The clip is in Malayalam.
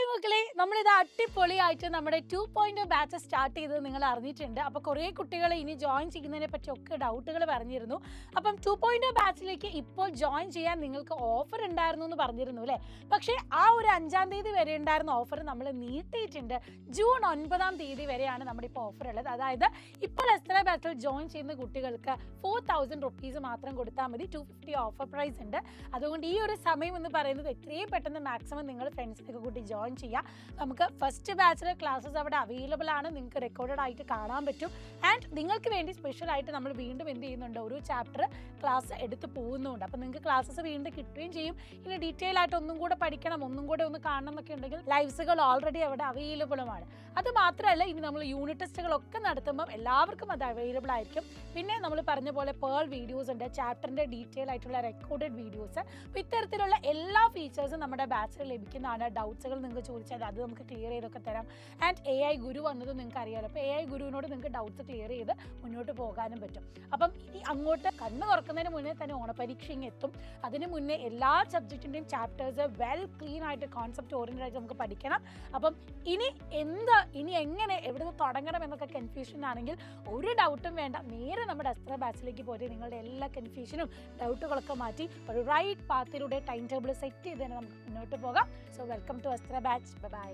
ഹായ് മക്കളെ, നമ്മളിത് അടിപൊളിയായിട്ട് നമ്മുടെ 2.0 ബാച്ച് സ്റ്റാർട്ട് ചെയ്തത് നിങ്ങൾ അറിഞ്ഞിട്ടുണ്ട്. അപ്പോൾ കുറേ കുട്ടികൾ ഇനി ജോയിൻ ചെയ്യുന്നതിനെ പറ്റിയൊക്കെ ഡൗട്ടുകൾ പറഞ്ഞിരുന്നു. അപ്പം 2.0 ബാച്ചിലേക്ക് ഇപ്പോൾ ജോയിൻ ചെയ്യാൻ നിങ്ങൾക്ക് ഓഫർ ഉണ്ടായിരുന്നു എന്ന് പറഞ്ഞിരുന്നു അല്ലേ? പക്ഷേ ആ ഒരു 5-ാം തീയതി വരെ ഉണ്ടായിരുന്ന ഓഫർ നമ്മൾ നീട്ടിയിട്ടുണ്ട്. ജൂൺ 9-ാം തീയതി വരെയാണ് നമ്മുടെ ഇപ്പോൾ ഓഫർ ഉള്ളത്. അതായത് ഇപ്പോൾ എസ്ത്ര ബാച്ചിൽ ജോയിൻ ചെയ്യുന്ന കുട്ടികൾക്ക് 4000 റുപ്പീസ് മാത്രം കൊടുത്താൽ മതി. 250 ഓഫർ പ്രൈസ് ഉണ്ട്. അതുകൊണ്ട് ഈ ഒരു സമയം എന്ന് പറയുന്നത് എത്രയും പെട്ടെന്ന് മാക്സിമം നിങ്ങൾ ഫ്രണ്ട്സിനൊക്കെ കൂട്ടി ജോയിൻ ചെയ്യാം. നമുക്ക് ഫസ്റ്റ് ബാച്ചിലെ ക്ലാസ്സസ് അവിടെ അവൈലബിൾ ആണ്. നിങ്ങൾക്ക് റെക്കോർഡഡ് ആയിട്ട് കാണാൻ പറ്റും. ആൻഡ് നിങ്ങൾക്ക് വേണ്ടി സ്പെഷ്യലായിട്ട് നമ്മൾ വീണ്ടും എന്ത് ചെയ്യുന്നുണ്ട്, ഒരു ചാപ്റ്റർ ക്ലാസ് എടുത്ത് പോകുന്നുണ്ട്. അപ്പോൾ നിങ്ങൾക്ക് ക്ലാസ്സസ് വീണ്ടും കിട്ടുകയും ചെയ്യും. ഇനി ഡീറ്റെയിൽ ആയിട്ട് ഒന്നും കൂടെ പഠിക്കണം, ഒന്നും കൂടെ ഒന്ന് കാണണം എന്നൊക്കെ ഉണ്ടെങ്കിൽ ലൈവ്സുകൾ ഓൾറെഡി അവിടെ അവൈലബിളുമാണ്. അത് മാത്രമല്ല, ഇനി നമ്മൾ യൂണിറ്റ് ടെസ്റ്റുകളൊക്കെ നടത്തുമ്പം എല്ലാവർക്കും അത് അവൈലബിൾ ആയിരിക്കും. പിന്നെ നമ്മൾ പറഞ്ഞ പോലെ പേൾ വീഡിയോസ് ഉണ്ട്, ചാപ്റ്ററിൻ്റെ ഡീറ്റെയിൽ ആയിട്ടുള്ള റെക്കോർഡഡ് വീഡിയോസ്. അപ്പോൾ ഇത്തരത്തിലുള്ള എല്ലാ ഫീച്ചേഴ്സും നമ്മുടെ ബാച്ചിൽ ലഭിക്കുന്നതാണ്. ഡൗട്ട്സുകൾ നിങ്ങൾക്ക് ചോദിച്ചാൽ അത് നമുക്ക് ക്ലിയർ ചെയ്തൊക്കെ തരാം. ആൻഡ് AI ഗുരു വന്നത് നിങ്ങൾക്ക് അറിയാമല്ലോ. അപ്പോൾ AI ഗുരുവിനോട് നിങ്ങൾക്ക് ഡൗട്ട്സ് ക്ലിയർ ചെയ്ത് മുന്നോട്ട് പോകാനും പറ്റും. അപ്പം ഇനി അങ്ങോട്ട് കണ്ണ് തുറക്കുന്നതിന് മുന്നേ തന്നെ ഓണപരീക്ഷ എത്തും. അതിന് മുന്നേ എല്ലാ സബ്ജക്റ്റിൻ്റെയും ചാപ്റ്റേഴ്സ് വെൽ ക്ലീൻ ആയിട്ട് കോൺസെപ്റ്റ് ഓറിയൻറ്റഡ് ആയിട്ട് നമുക്ക് പഠിക്കണം. അപ്പം ഇനി എങ്ങനെ എവിടെ നിന്ന് തുടങ്ങണം എന്നൊക്കെ കൺഫ്യൂഷൻ ആണെങ്കിൽ ഒരു ഡൗട്ടും വേണ്ട, നേരെ നമ്മുടെ എസ്ത്ര ബാച്ചിലേക്ക് പോയിട്ട് നിങ്ങളുടെ എല്ലാ കൺഫ്യൂഷനും ഡൗട്ടുകളൊക്കെ മാറ്റി ഒരു റൈറ്റ് പാത്തിലൂടെ ടൈം ടേബിൾ സെറ്റ് ചെയ്ത് തന്നെ നമുക്ക് മുന്നോട്ട് പോകാം. സോ വെൽക്കം ടു എസ്ത്ര ബാച്ച്. ബൈ.